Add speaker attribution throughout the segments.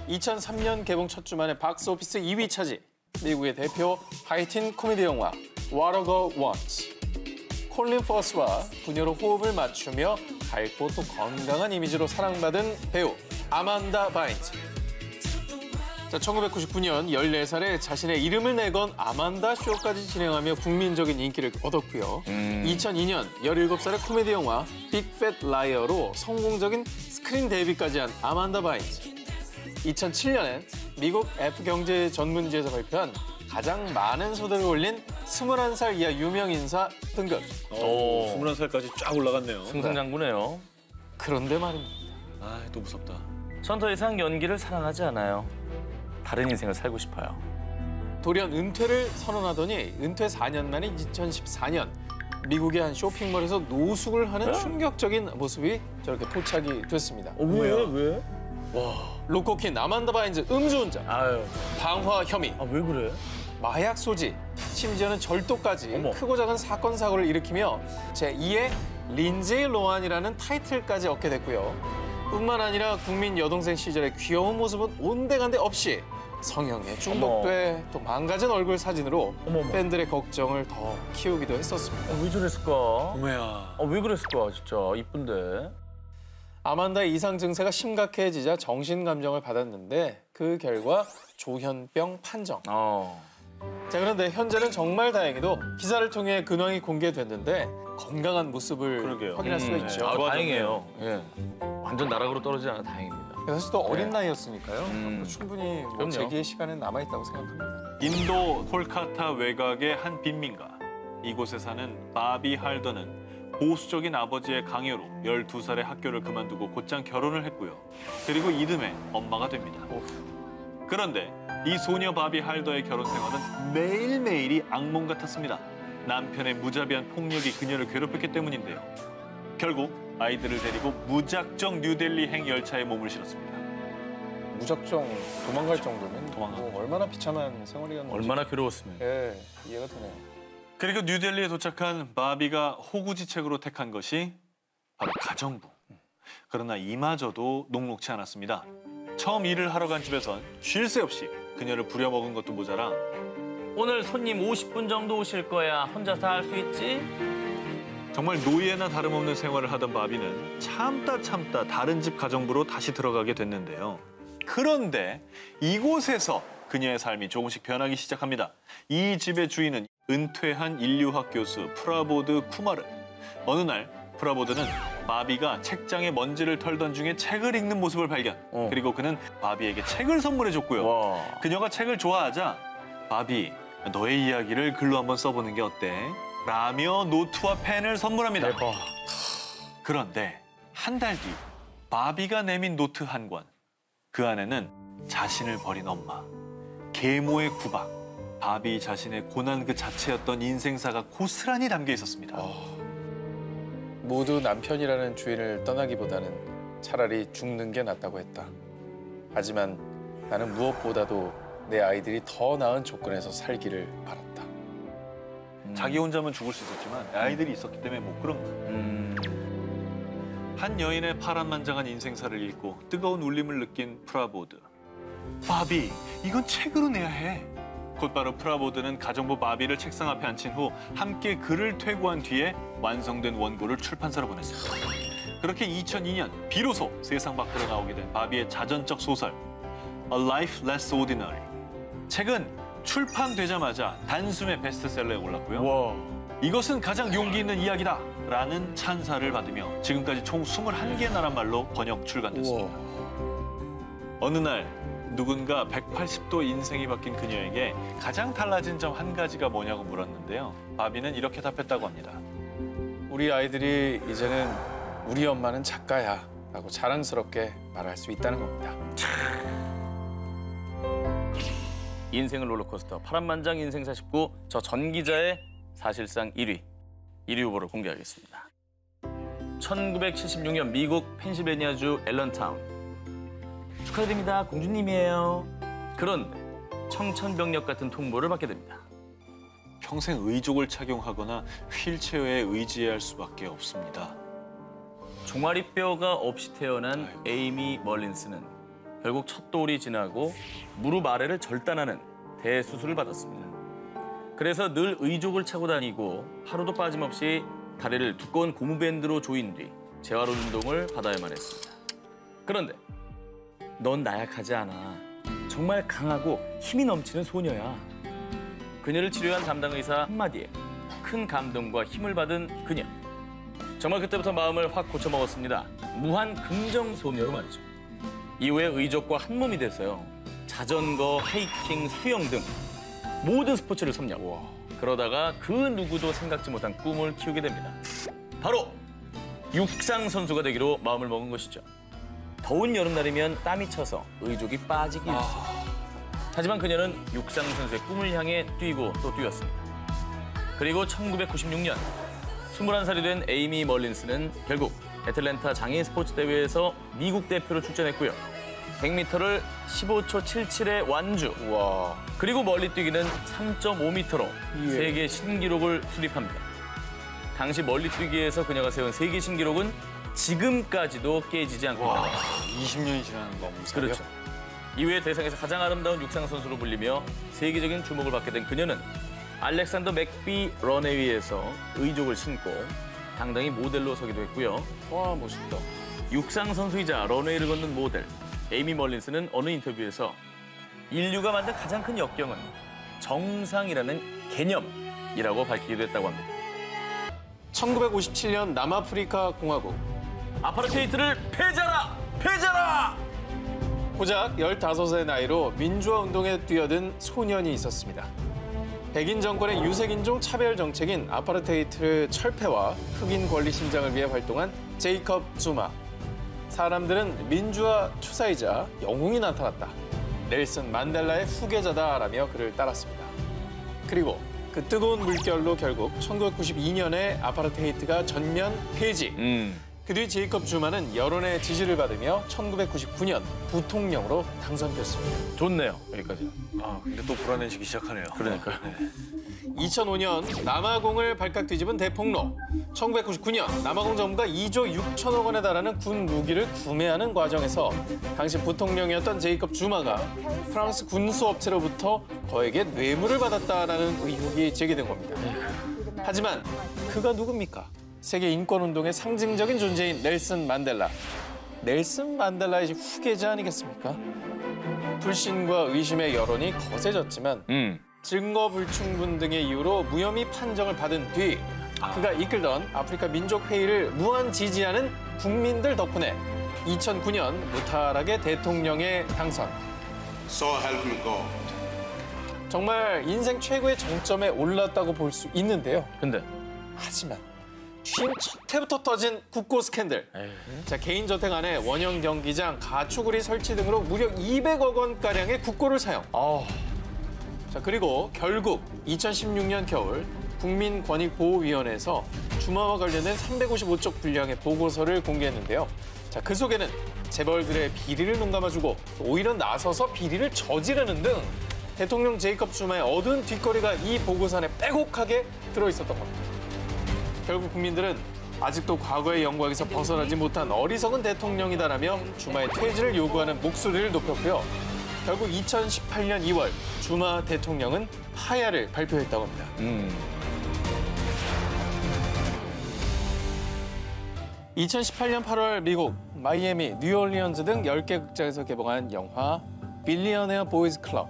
Speaker 1: 2003년 개봉 첫 주 만에 박스오피스 2위 차지. 미국의 대표 하이틴 코미디 영화 What a Girl Wants. 콜린 퍼스와 부녀로 호흡을 맞추며 밝고 또 건강한 이미지로 사랑받은 배우 아만다 바인즈. 자, 1999년 14살에 자신의 이름을 내건 아만다 쇼까지 진행하며 국민적인 인기를 얻었고요. 2002년 17살의 코미디 영화 빅팻 라이어로 성공적인 스크린 데뷔까지 한 아만다 바인즈. 2007년엔 미국 F경제 전문지에서 발표한 가장 많은 소득을 올린 21살 이하 유명 인사 등급.
Speaker 2: 21살까지 쫙 올라갔네요.
Speaker 3: 승승장구네요.
Speaker 1: 그런데 말입니다.
Speaker 2: 아, 또 무섭다.
Speaker 3: 전 더 이상 연기를 사랑하지 않아요. 다른 인생을 살고 싶어요.
Speaker 1: 돌연 은퇴를 선언하더니 은퇴 4년 만인 2014년 미국의 한 쇼핑몰에서 노숙을 하는 충격적인 모습이 저렇게 포착이 됐습니다.
Speaker 3: 왜?
Speaker 1: 로코킨 아만다 바인즈 음주운전,
Speaker 3: 아유,
Speaker 1: 방화 혐의,
Speaker 3: 왜 그래?
Speaker 1: 마약 소지, 심지어는 절도까지
Speaker 3: 어머.
Speaker 1: 크고 작은 사건 사고를 일으키며 제2의 린제이 로한이라는 타이틀까지 얻게 됐고요. 뿐만 아니라 국민 여동생 시절의 귀여운 모습은 온데간데 없이 성형에 중독돼 또 망가진 얼굴 사진으로
Speaker 3: 어머.
Speaker 1: 팬들의 걱정을 더 키우기도 했었습니다.
Speaker 3: 왜 저랬을까?
Speaker 2: 어머야.
Speaker 3: 왜 그랬을까, 진짜. 이쁜데.
Speaker 1: 아만다의 이상 증세가 심각해지자 정신 감정을 받았는데 그 결과 조현병 판정. 자, 그런데 현재는 정말 다행히도 기사를 통해 근황이 공개됐는데 건강한 모습을
Speaker 2: 그러게요.
Speaker 1: 확인할 수가 있죠.
Speaker 3: 다행이에요.
Speaker 1: 예.
Speaker 3: 완전 나락으로 떨어지지 않아 다행입니다.
Speaker 1: 사실 또 어린 나이였으니까요. 충분히 뭐
Speaker 3: 그럼요.
Speaker 1: 재기의 시간은 남아있다고 생각합니다.
Speaker 2: 인도 콜카타 외곽의 한 빈민가. 이곳에 사는 바비 할더는 보수적인 아버지의 강요로 12살에 학교를 그만두고 곧장 결혼을 했고요. 그리고 이듬해 엄마가 됩니다. 그런데 이 소녀 바비 할더의 결혼 생활은 매일매일이 악몽 같았습니다. 남편의 무자비한 폭력이 그녀를 괴롭혔기 때문인데요. 결국 아이들을 데리고 무작정 뉴델리행 열차에 몸을 실었습니다.
Speaker 1: 무작정 도망갈 정도면
Speaker 2: 도망가.
Speaker 1: 뭐 얼마나 비참한 생활이었는지.
Speaker 3: 얼마나 괴로웠으면.
Speaker 1: 예, 이해가 되네요.
Speaker 2: 그리고 뉴델리에 도착한 바비가 호구지책으로 택한 것이 바로 가정부. 그러나 이마저도 녹록치 않았습니다. 처음 일을 하러 간 집에선 쉴 새 없이 그녀를 부려먹은 것도 모자라
Speaker 3: 오늘 손님 50분 정도 오실 거야. 혼자 다 할 수 있지?
Speaker 2: 정말 노예나 다름없는 생활을 하던 바비는 참다 다른 집 가정부로 다시 들어가게 됐는데요. 그런데 이곳에서 그녀의 삶이 조금씩 변하기 시작합니다. 이 집의 주인은 은퇴한 인류학 교수 프라보드 쿠마르. 어느 날 프라보드는 바비가 책장에 먼지를 털던 중에 책을 읽는 모습을 발견. 그리고 그는 바비에게 책을 선물해줬고요. 그녀가 책을 좋아하자 바비, 너의 이야기를 글로 한번 써보는 게 어때? 라며 노트와 펜을 선물합니다.
Speaker 3: 대박.
Speaker 2: 그런데 한 달 뒤 바비가 내민 노트 한 권. 그 안에는 자신을 버린 엄마, 계모의 구박, 바비 자신의 고난 그 자체였던 인생사가 고스란히 담겨 있었습니다.
Speaker 1: 모두 남편이라는 주인을 떠나기보다는 차라리 죽는 게 낫다고 했다. 하지만 나는 무엇보다도 내 아이들이 더 나은 조건에서 살기를 바랐다.
Speaker 2: 자기 혼자면 죽을 수 있었지만 아이들이 있었기 때문에 못 그런 거예요. 한 여인의 파란만장한 인생사를 읽고 뜨거운 울림을 느낀 프라보드. 바비, 이건 책으로 내야 해. 곧바로 프라보드는 가정부 바비를 책상 앞에 앉힌 후 함께 글을 퇴고한 뒤에 완성된 원고를 출판사로 보냈습니다. 그렇게 2002년 비로소 세상 밖으로 나오게 된 바비의 자전적 소설 A Life Less Ordinary. 책은 출판되자마자 단숨에 베스트셀러에 올랐고요. 이것은 가장 용기 있는 이야기다 라는 찬사를 받으며 지금까지 총 21개 나라 말로 번역 출간됐습니다. 어느 날 누군가 180도 인생이 바뀐 그녀에게 가장 달라진 점 한 가지가 뭐냐고 물었는데요. 바비는 이렇게 답했다고 합니다.
Speaker 1: 우리 아이들이 이제는 우리 엄마는 작가야 라고 자랑스럽게 말할 수 있다는 겁니다.
Speaker 3: 인생을 롤러코스터 파란만장 인생사 19 저 전 기자의 사실상 1위 후보를 공개하겠습니다. 1976년 미국 펜실베니아주 앨런타운. 축하드립니다. 공주님이에요. 그런데 청천벽력 같은 통보를 받게 됩니다.
Speaker 2: 평생 의족을 착용하거나 휠체어에 의지해야 할 수밖에 없습니다.
Speaker 3: 종아리뼈가 없이 태어난 에이미 멀린스는 결국 첫 돌이 지나고 무릎 아래를 절단하는 대수술을 받았습니다. 그래서 늘 의족을 차고 다니고 하루도 빠짐없이 다리를 두꺼운 고무밴드로 조인 뒤 재활 운동을 받아야만 했습니다. 그런데 넌 나약하지 않아. 정말 강하고 힘이 넘치는 소녀야. 그녀를 치료한 담당 의사 한마디에 큰 감동과 힘을 받은 그녀. 정말 그때부터 마음을 확 고쳐먹었습니다. 무한 긍정 소녀로 말이죠. 이후에 의족과 한 몸이 돼서요. 자전거, 하이킹, 수영 등 모든 스포츠를 섭렵. 그러다가 그 누구도 생각지 못한 꿈을 키우게 됩니다. 바로 육상 선수가 되기로 마음을 먹은 것이죠. 더운 여름날이면 땀이 쳐서 의족이 빠지기 일쑤. 하지만 그녀는 육상 선수의 꿈을 향해 뛰고 또 뛰었습니다. 그리고 1996년 21살이 된 에이미 멀린스는 결국 애틀랜타 장애인 스포츠 대회에서 미국 대표로 출전했고요. 100m를 15초 77의 완주.
Speaker 1: 와.
Speaker 3: 그리고 멀리 뛰기는 3.5m로 세계 신기록을 수립합니다. 당시 멀리 뛰기에서 그녀가 세운 세계 신기록은 지금까지도 깨지지 않고 있다.
Speaker 2: 20년이 지난 겁니다.
Speaker 3: 그렇죠. 이후에 대상에서 가장 아름다운 육상 선수로 불리며 세계적인 주목을 받게 된 그녀는 알렉산더 맥비 런웨이에서 의족을 신고 당당히 모델로 서기도 했고요.
Speaker 1: 와, 멋있다.
Speaker 3: 육상 선수이자 런웨이를 걷는 모델 에이미 멀린스는 어느 인터뷰에서 인류가 만든 가장 큰 역경은 정상이라는 개념이라고 밝히기도 했다고 합니다.
Speaker 1: 1957년 남아프리카 공화국.
Speaker 3: 아파르테이트를 폐자라! 폐자라!
Speaker 1: 고작 15의 나이로 민주화 운동에 뛰어든 소년이 있었습니다. 백인 정권의 유색인종 차별 정책인 아파르테이트 철폐와 흑인 권리 신장을 위해 활동한 제이컵 주마. 사람들은 민주화 투사이자 영웅이 나타났다. 넬슨 만델라의 후계자다라며 그를 따랐습니다. 그리고 그 뜨거운 물결로 결국 1992년에 아파르테이트가 전면 폐지. 그 뒤 제이컵 주마는 여론의 지지를 받으며 1999년 부통령으로 당선됐습니다.
Speaker 3: 좋네요, 여기까지.
Speaker 2: 아, 근데 또 불안해지기 시작하네요.
Speaker 3: 그러니까요.
Speaker 1: 2005년 남아공을 발칵 뒤집은 대폭로. 1999년 남아공 정부가 2조 6천억 원에 달하는 군 무기를 구매하는 과정에서 당시 부통령이었던 제이컵 주마가 프랑스 군수업체로부터 거액의 뇌물을 받았다라는 의혹이 제기된 겁니다. 하지만 그가 누굽니까? 세계 인권운동의 상징적인 존재인 넬슨 만델라. 넬슨 만델라의 후계자 아니겠습니까? 불신과 의심의 여론이 거세졌지만 증거 불충분 등의 이유로 무혐의 판정을 받은 뒤 그가 이끌던 아프리카 민족회의를 무한 지지하는 국민들 덕분에 2009년 무탈하게 대통령에 당선.
Speaker 4: So help me God.
Speaker 1: 정말 인생 최고의 정점에 올랐다고 볼 수 있는데요.
Speaker 3: 근데
Speaker 1: 하지만 취임 첫 해부터 터진 국고 스캔들. 자, 개인 저택 안에 원형 경기장, 가축우리 설치 등으로 무려 200억 원가량의 국고를 사용. 자, 그리고 결국 2016년 겨울 국민권익보호위원회에서 주마와 관련된 355쪽 분량의 보고서를 공개했는데요. 자, 그 속에는 재벌들의 비리를 눈감아주고 오히려 나서서 비리를 저지르는 등 대통령 제이컵 주마의 어두운 뒷거리가 이 보고서 안에 빼곡하게 들어있었던 겁니다. 결국 국민들은 아직도 과거의 영광에서 벗어나지 못한 어리석은 대통령이다라며 주마의 퇴진을 요구하는 목소리를 높였고요. 결국 2018년 2월 주마 대통령은 하야를 발표했다고 합니다. 2018년 8월 미국, 마이애미, 뉴올리언즈 등 10개 극장에서 개봉한 영화 빌리어네어 보이즈 클럽.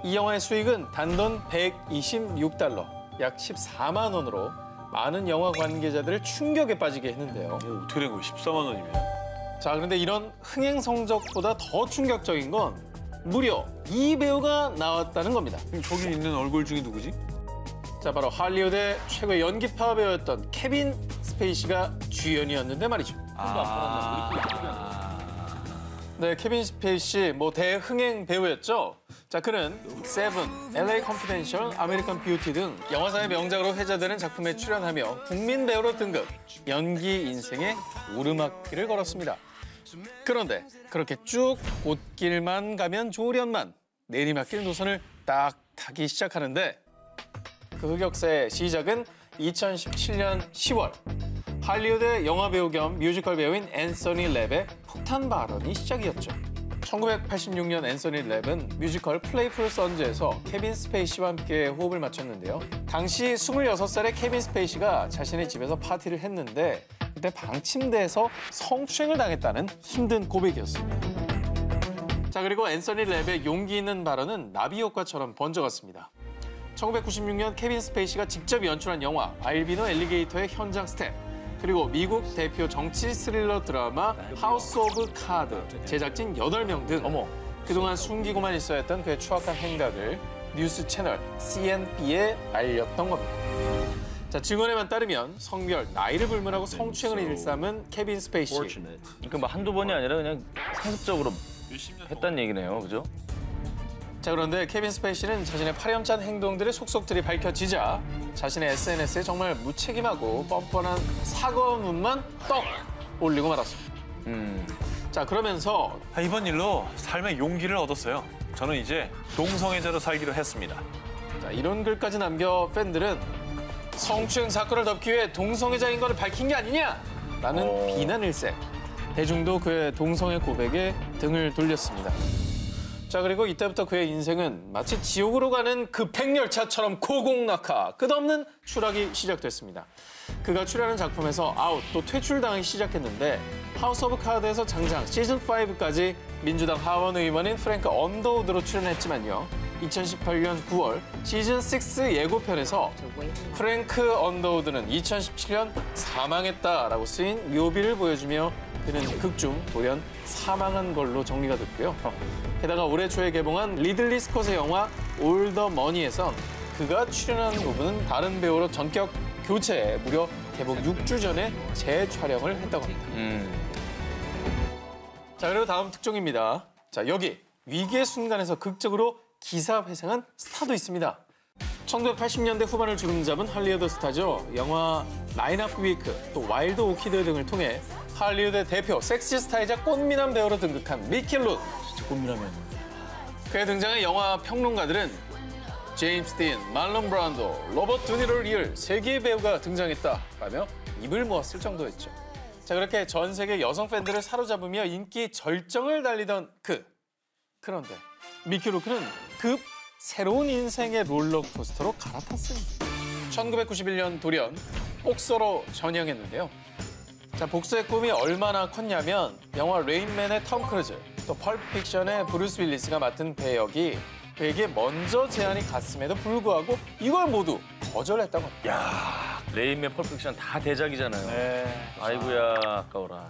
Speaker 1: 이 영화의 수익은 단돈 126달러, 약 14만 원으로 많은 영화 관계자들을 충격에 빠지게 했는데요.
Speaker 2: 어떻게 된 거예요? 14만 원이면?
Speaker 1: 자, 그런데 이런 흥행 성적보다 더 충격적인 건 무려 이 배우가 나왔다는 겁니다.
Speaker 2: 그럼 저기 있는 얼굴 중에 누구지?
Speaker 1: 자, 바로 할리우드의 최고의 연기파 배우였던 케빈 스페이시가 주연이었는데 말이죠. 네, 케빈 스페이시 대흥행 배우였죠. 자, 그는 세븐, LA 컨피덴셜, 아메리칸 뷰티 등 영화사의 명작으로 회자되는 작품에 출연하며 국민 배우로 등극, 연기 인생의 오르막길을 걸었습니다. 그런데 그렇게 쭉 꽃길만 가면 좋으련만 내리막길 노선을 딱 타기 시작하는데 그 흑역사의 시작은 2017년 10월 할리우드의 영화배우 겸 뮤지컬 배우인 앤서니 랩의 폭탄 발언이 시작이었죠. 1986년 앤서니 랩은 뮤지컬 플레이풀 선즈에서 케빈 스페이시와 함께 호흡을 맞췄는데요. 당시 26살의 케빈 스페이시가 자신의 집에서 파티를 했는데 그때 방침대에서 성추행을 당했다는 힘든 고백이었습니다. 자, 그리고 앤서니 랩의 용기 있는 발언은 나비 효과처럼 번져갔습니다. 1996년 케빈 스페이시가 직접 연출한 영화 알비노 엘리게이터의 현장 스텝, 그리고 미국 대표 정치 스릴러 드라마 하우스 오브 카드 제작진 8명 등 그동안 숨기고만 있어야 했던 그의 추악한 행각을 뉴스 채널 CNB에 알렸던 겁니다. 자, 증언에만 따르면 성별, 나이를 불문하고 성추행을 일삼은 케빈 스페이시.
Speaker 3: 그러니까 뭐 한두 번이 아니라 그냥 상습적으로 했다는 얘기네요, 그죠?
Speaker 1: 자, 그런데 케빈 스페이시는 자신의 파렴치한 행동들의 속속들이 밝혀지자 자신의 SNS에 정말 무책임하고 뻔뻔한 사과문만 떡 올리고 말았습니다. 자, 그러면서
Speaker 2: 이번 일로 삶의 용기를 얻었어요. 저는 이제 동성애자로 살기로 했습니다.
Speaker 1: 자, 이런 글까지 남겨 팬들은 성추행 사건을 덮기 위해 동성애자인 것을 밝힌 게 아니냐라는 비난일세. 대중도 그의 동성애 고백에 등을 돌렸습니다. 자, 그리고 이때부터 그의 인생은 마치 지옥으로 가는 급행열차처럼 고공낙하, 끝없는 추락이 시작됐습니다. 그가 출연한 작품에서 아웃, 또 퇴출당하기 시작했는데 하우스 오브 카드에서 장장 시즌5까지 민주당 하원 의원인 프랭크 언더우드로 출연했지만요. 2018년 9월 시즌6 예고편에서 프랭크 언더우드는 2017년 사망했다라고 쓰인 묘비를 보여주며 그는 극중 돌연 사망한 걸로 정리가 됐고요. 게다가 올해 초에 개봉한 리들리 스콧의 영화 올 더 머니에선 그가 출연하는 부분은 다른 배우로 전격 교체해 무려 개봉 6주 전에 재촬영을 했다고 합니다. 자, 그리고 다음 특종입니다. 자, 여기 위기의 순간에서 극적으로 기사 회생한 스타도 있습니다. 1980년대 후반을 주름잡은 할리우드 스타죠. 영화 라인업 위크, 또 와일드 오키드 등을 통해 할리우드의 대표 섹시 스타이자 꽃미남 배우로 등극한 미키 루크.
Speaker 3: 진짜 꽃미남이었네.
Speaker 1: 그의 등장한 영화 평론가들은 제임스 딘, 말론 브란도, 로버트 드니로를 이을 세계의 배우가 등장했다라며 입을 모았을 정도였죠. 자, 그렇게 전 세계 여성 팬들을 사로잡으며 인기 절정을 달리던 그런데 미키 루크는 급 새로운 인생의 롤러코스터로 갈아탔습니다. 1991년 돌연 복서로 전향했는데요. 자, 복서의 꿈이 얼마나 컸냐면 영화 레인맨의 톰 크루즈, 또 펄프 픽션의 브루스 윌리스가 맡은 배역이 그에게 먼저 제안이 갔음에도 불구하고 이걸 모두 거절했다고 합니다.
Speaker 3: 야, 레인맨 펄프픽션 다 대작이잖아요.
Speaker 2: 네.
Speaker 3: 아이고야, 아까워라.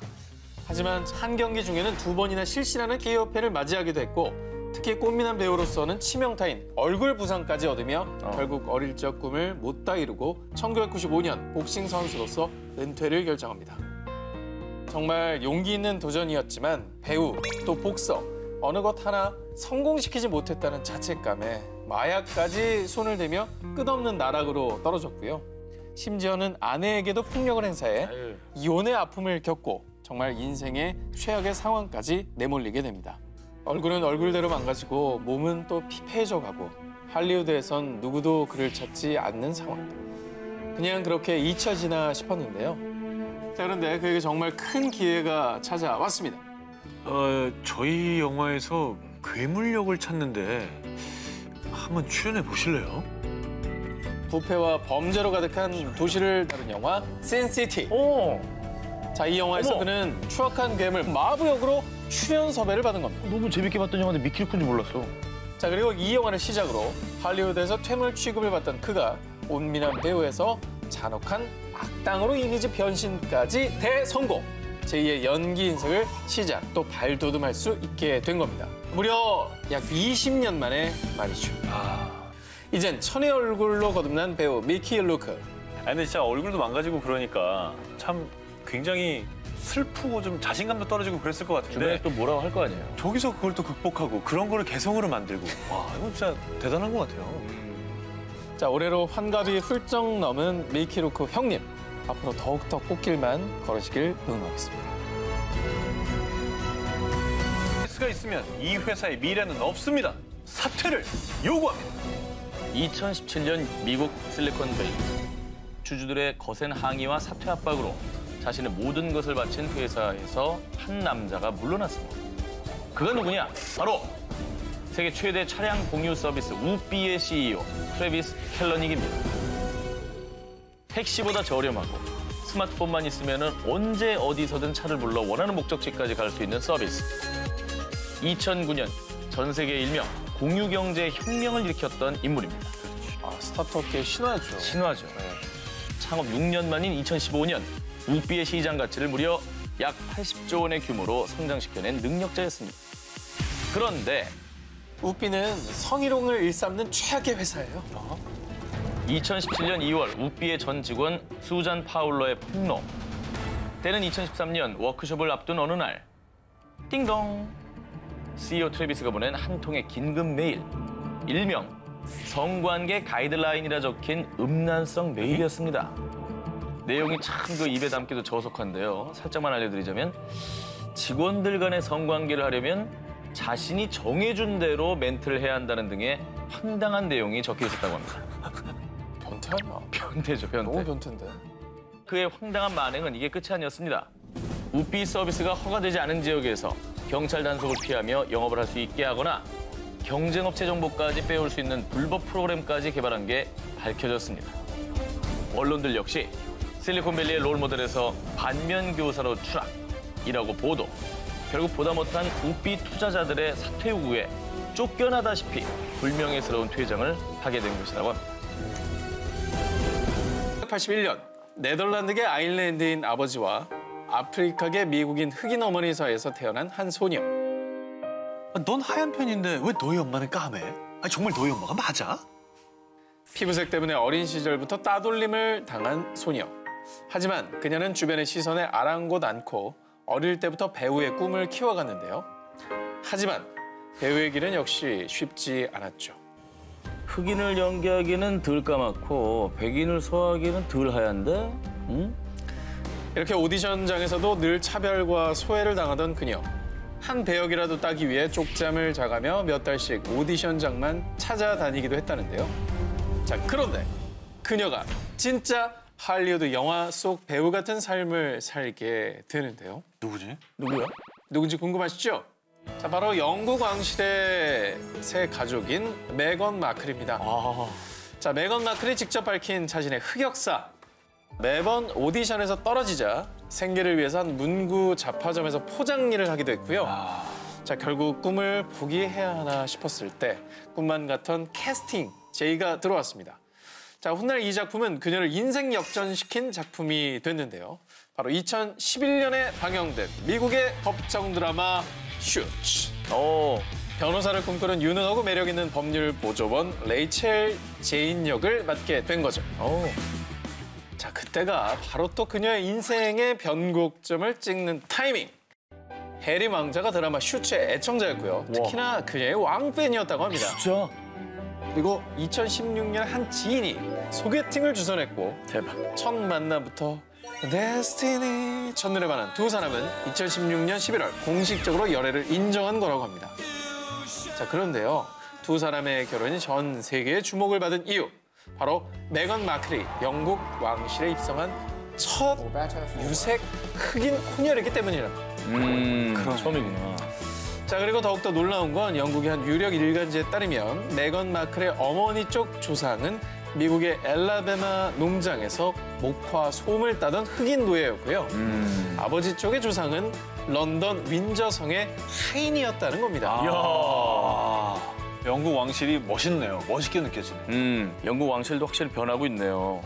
Speaker 1: 하지만 한 경기 중에는 2번이나 실신하는 KO패를 맞이하기도 했고 특히 꽃미남 배우로서는 치명타인 얼굴 부상까지 얻으며 결국 어릴 적 꿈을 못 다 이루고 1995년 복싱 선수로서 은퇴를 결정합니다. 정말 용기 있는 도전이었지만 배우, 또 복서, 어느 것 하나 성공시키지 못했다는 자책감에 마약까지 손을 대며 끝없는 나락으로 떨어졌고요. 심지어는 아내에게도 폭력을 행사해 이혼의 아픔을 겪고 정말 인생의 최악의 상황까지 내몰리게 됩니다. 얼굴은 얼굴대로 망가지고 몸은 또 피폐해져가고 할리우드에선 누구도 그를 찾지 않는 상황. 그냥 그렇게 잊혀지나 싶었는데요. 자, 그런데 그에게 정말 큰 기회가 찾아왔습니다.
Speaker 2: 저희 영화에서 괴물 역을 찾는데 한번 출연해 보실래요?
Speaker 1: 부패와 범죄로 가득한 도시를 다룬 영화 신시티. 자, 이 영화에서 그는 추악한 괴물 마부 역으로 출연 섭외를 받은 겁니다.
Speaker 3: 너무 재밌게 봤던 영화인데 미키 루크인지 몰랐어.
Speaker 1: 자, 그리고 이 영화를 시작으로 할리우드에서 퇴물 취급을 받던 그가 꽃미남 배우에서 잔혹한 악당으로 이미지 변신까지 대성공. 제2의 연기 인생을 시작, 또 발돋움할 수 있게 된 겁니다. 무려 약 20년 만에 말이죠. 이젠 천의 얼굴로 거듭난 배우 미키 루크.
Speaker 2: 근데 진짜 얼굴도 망가지고 그러니까 참 굉장히 슬프고 좀 자신감도 떨어지고 그랬을 것 같은데
Speaker 3: 주변에 또 뭐라고 할 거 아니에요.
Speaker 2: 저기서 그걸 또 극복하고 그런 거를 개성으로 만들고 와, 이건 진짜 대단한 것 같아요.
Speaker 1: 자, 올해로 환갑이 훌쩍 넘은 미키 루크 형님. 앞으로 더욱더 꽃길만 걸으시길 응원하겠습니다.
Speaker 2: 스가 있으면 이 회사의 미래는 없습니다. 사퇴를 요구합니다.
Speaker 3: 2017년 미국 실리콘밸리. 주주들의 거센 항의와 사퇴 압박으로 자신의 모든 것을 바친 회사에서 한 남자가 물러났습니다. 그가 누구냐? 바로 세계 최대 차량 공유 서비스 우삐의 CEO 트래비스 켈러닉입니다. 택시보다 저렴하고 스마트폰만 있으면 언제 어디서든 차를 불러 원하는 목적지까지 갈 수 있는 서비스. 2009년 전 세계 일명 공유 경제 혁명을 일으켰던 인물입니다.
Speaker 1: 스타트업계의 신화죠.
Speaker 3: 신화죠. 창업 6년 만인 2015년 우삐의 시장 가치를 무려 약 80조 원의 규모로 성장시켜낸 능력자였습니다. 그런데
Speaker 1: 우삐는 성희롱을 일삼는 최악의 회사예요.
Speaker 3: 2017년 2월 우삐의 전 직원 수잔 파울러의 폭로. 때는 2013년 워크숍을 앞둔 어느 날 띵동 CEO 트래비스가 보낸 한 통의 긴급 메일. 일명 성관계 가이드라인이라 적힌 음란성 메일이었습니다. 내용이 참 그 입에 담기도 저속한데요. 살짝만 알려드리자면 직원들 간의 성관계를 하려면 자신이 정해준 대로 멘트를 해야 한다는 등의 황당한 내용이 적혀 있었다고 합니다.
Speaker 1: 변태 아니야?
Speaker 3: 변태죠, 변태.
Speaker 1: 너무 변태인데.
Speaker 3: 그의 황당한 만행은 이게 끝이 아니었습니다. 우삐 서비스가 허가되지 않은 지역에서 경찰 단속을 피하며 영업을 할 수 있게 하거나 경쟁업체 정보까지 빼올 수 있는 불법 프로그램까지 개발한 게 밝혀졌습니다. 언론들 역시 실리콘밸리의 롤모델에서 반면교사로 추락이라고 보도. 결국 보다 못한 우삐 투자자들의 사퇴 요구에 쫓겨나다시피 불명예스러운 퇴장을 하게 된 것이라고 합니다.
Speaker 1: 1981년 네덜란드계 아일랜드인 아버지와 아프리카계 미국인 흑인 어머니 사이에서 태어난 한 소녀.
Speaker 2: 넌 하얀 편인데 왜 너희 엄마는 까매? 아니, 정말 너희 엄마가 맞아?
Speaker 1: 피부색 때문에 어린 시절부터 따돌림을 당한 소녀. 하지만 그녀는 주변의 시선에 아랑곳 않고 어릴 때부터 배우의 꿈을 키워갔는데요. 하지만 배우의 길은 역시 쉽지 않았죠.
Speaker 3: 흑인을 연기하기는 덜 까맣고 백인을 소화하기는 덜 하얀데? 응?
Speaker 1: 이렇게 오디션장에서도 늘 차별과 소외를 당하던 그녀. 한 배역이라도 따기 위해 쪽잠을 자가며 몇 달씩 오디션장만 찾아다니기도 했다는데요. 자, 그런데 그녀가 진짜 할리우드 영화 속 배우 같은 삶을 살게 되는데요.
Speaker 2: 누구지?
Speaker 3: 누구야?
Speaker 1: 누군지 궁금하시죠? 자, 바로 영국 왕실의 새 가족인 메건 마클입니다. 자, 메건 마클이 직접 밝힌 자신의 흑역사. 매번 오디션에서 떨어지자 생계를 위해서 한 문구 잡화점에서 포장 일을 하기도 했고요. 자, 결국 꿈을 포기해야 하나 싶었을 때 꿈만 같던 캐스팅 제의가 들어왔습니다. 자, 훗날 이 작품은 그녀를 인생 역전시킨 작품이 됐는데요. 바로 2011년에 방영된 미국의 법정 드라마 슈츠. 변호사를 꿈꾸는 유능하고 매력 있는 법률 보조원 레이첼 제인 역을 맡게 된 거죠. 자, 그때가 바로 또 그녀의 인생의 변곡점을 찍는 타이밍. 해리 왕자가 드라마 슈츠의 애청자였고요. 특히나 그녀의 왕팬이었다고 합니다.
Speaker 3: 진짜?
Speaker 1: 그리고 2016년 한 지인이 소개팅을 주선했고
Speaker 3: 대박.
Speaker 1: 첫 만남부터 데스티니 첫눈에 반한 두 사람은 2016년 11월 공식적으로 열애를 인정한 거라고 합니다. 자, 그런데요. 두 사람의 결혼이 전 세계의 주목을 받은 이유. 바로 메건 마클이 영국 왕실에 입성한 첫 유색 흑인 혼혈이기 때문이랍니다.
Speaker 3: 그런 처음이구나.
Speaker 1: 자, 그리고 더욱더 놀라운 건 영국의 한 유력 일간지에 따르면 메건 마클의 어머니 쪽 조상은 미국의 엘라베마 농장에서 목화 솜을 따던 흑인 노예였고요. 아버지 쪽의 조상은 런던 윈저성의 하인이었다는 겁니다.
Speaker 2: 이야. 영국 왕실이 멋있네요. 멋있게 느껴지네.
Speaker 3: 영국 왕실도 확실히 변하고 있네요.